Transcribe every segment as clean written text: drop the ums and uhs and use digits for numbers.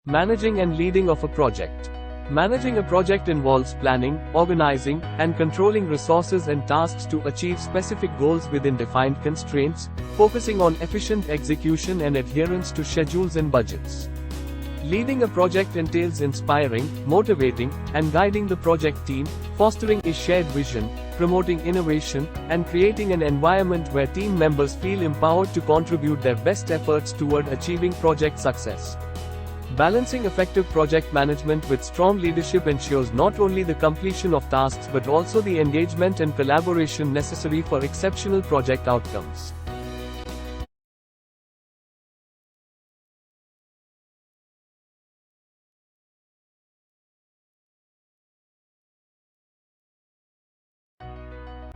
Managing and leading of a project. Managing a project involves planning, organizing, and controlling resources and tasks to achieve specific goals within defined constraints, focusing on efficient execution and adherence to schedules and budgets. Leading a project entails inspiring, motivating, and guiding the project team, fostering a shared vision, promoting innovation, and creating an environment where team members feel empowered to contribute their best efforts toward achieving project success. Balancing effective project management with strong leadership ensures not only the completion of tasks but also the engagement and collaboration necessary for exceptional project outcomes.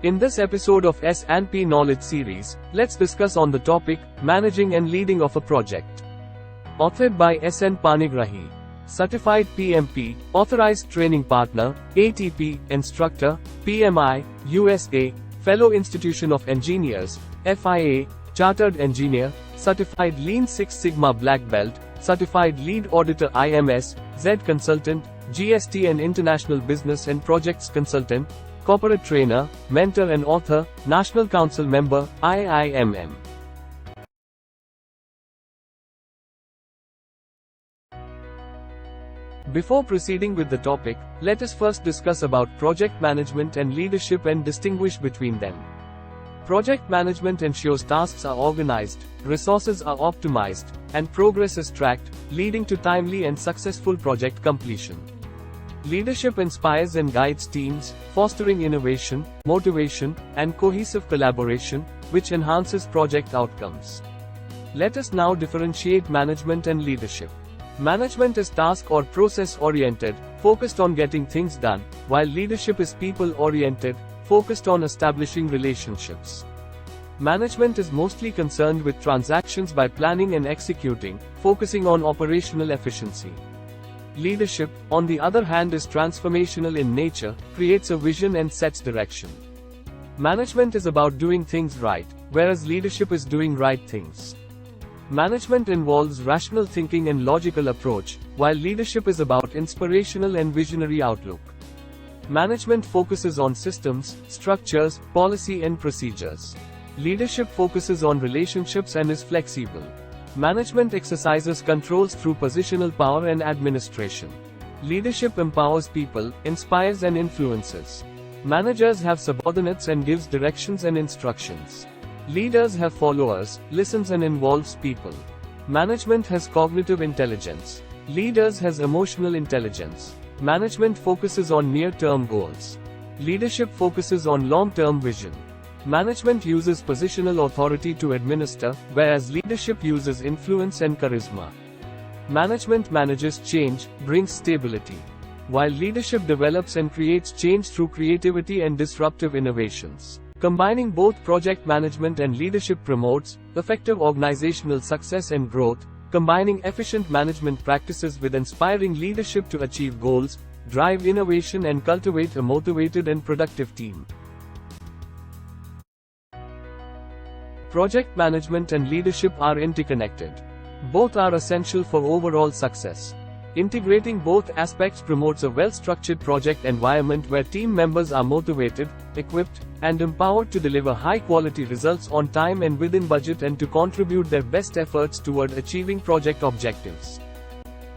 In this episode of S&P Knowledge Series, let's discuss on the topic, Managing and Leading of a Project. Authored by S.N. Panigrahi. Certified PMP, Authorized Training Partner, ATP, Instructor, PMI, USA, Fellow Institution of Engineers, FIA, Chartered Engineer, Certified Lean Six Sigma Black Belt, Certified Lead Auditor IMS, Z Consultant, GST and International Business and Projects Consultant, Corporate Trainer, Mentor and Author, National Council Member, IIMM. Before proceeding with the topic, let us first discuss about project management and leadership and distinguish between them. Project management ensures tasks are organized, resources are optimized, and progress is tracked, leading to timely and successful project completion. Leadership inspires and guides teams, fostering innovation, motivation, and cohesive collaboration, which enhances project outcomes. Let us now differentiate management and leadership. Management is task or process-oriented, focused on getting things done, while leadership is people-oriented, focused on establishing relationships. Management is mostly concerned with transactions by planning and executing, focusing on operational efficiency. Leadership, on the other hand, is transformational in nature, creates a vision and sets direction. Management is about doing things right, whereas leadership is doing right things. Management involves rational thinking and logical approach, while leadership is about inspirational and visionary outlook. Management focuses on systems, structures, policy and procedures. Leadership focuses on relationships and is flexible. Management exercises controls through positional power and administration. Leadership empowers people, inspires and influences. Managers have subordinates and gives directions and instructions. Leaders have followers, listens and involves people. Management has cognitive intelligence. Leaders has emotional intelligence. Management focuses on near-term goals. Leadership focuses on long-term vision. Management uses positional authority to administer, whereas leadership uses influence and charisma. Management manages change, brings stability, while leadership develops and creates change through creativity and disruptive innovations. Combining both project management and leadership promotes effective organizational success and growth, combining efficient management practices with inspiring leadership to achieve goals, drive innovation and cultivate a motivated and productive team. Project management and leadership are interconnected. Both are essential for overall success. Integrating both aspects promotes a well-structured project environment where team members are motivated, equipped, and empowered to deliver high-quality results on time and within budget and to contribute their best efforts toward achieving project objectives.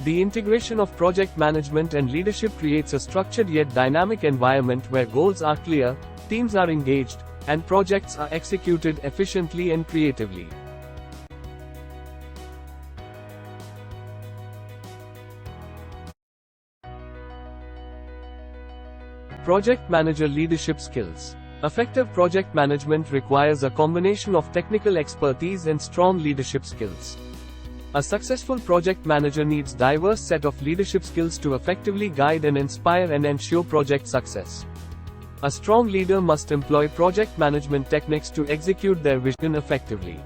The integration of project management and leadership creates a structured yet dynamic environment where goals are clear, teams are engaged, and projects are executed efficiently and creatively. Project manager leadership skills. Effective project management requires a combination of technical expertise and strong leadership skills. A successful project manager needs a diverse set of leadership skills to effectively guide and inspire and ensure project success. A strong leader must employ project management techniques to execute their vision effectively.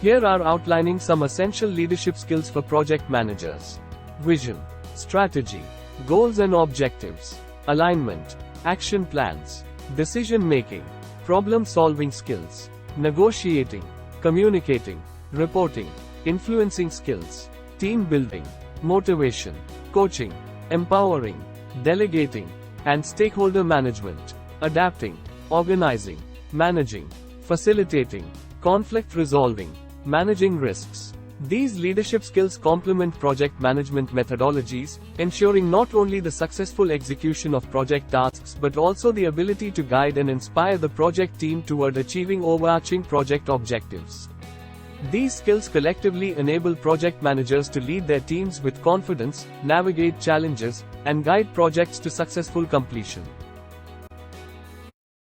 Here are outlining some essential leadership skills for project managers. Vision, strategy, goals and objectives, alignment, action plans, decision making, problem solving skills, negotiating, communicating, reporting, influencing skills, team building, motivation, coaching, empowering, delegating, and stakeholder management, adapting, organizing, managing, facilitating, conflict resolving, managing risks. These leadership skills complement project management methodologies, ensuring not only the successful execution of project tasks but also the ability to guide and inspire the project team toward achieving overarching project objectives. These skills collectively enable project managers to lead their teams with confidence, navigate challenges, and guide projects to successful completion.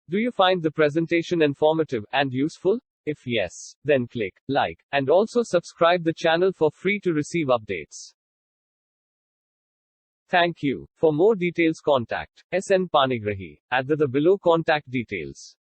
Do you find the presentation informative and useful? If yes, then click like and also subscribe the channel for free to receive updates. Thank you. For more details contact SN Panigrahi at the below contact details.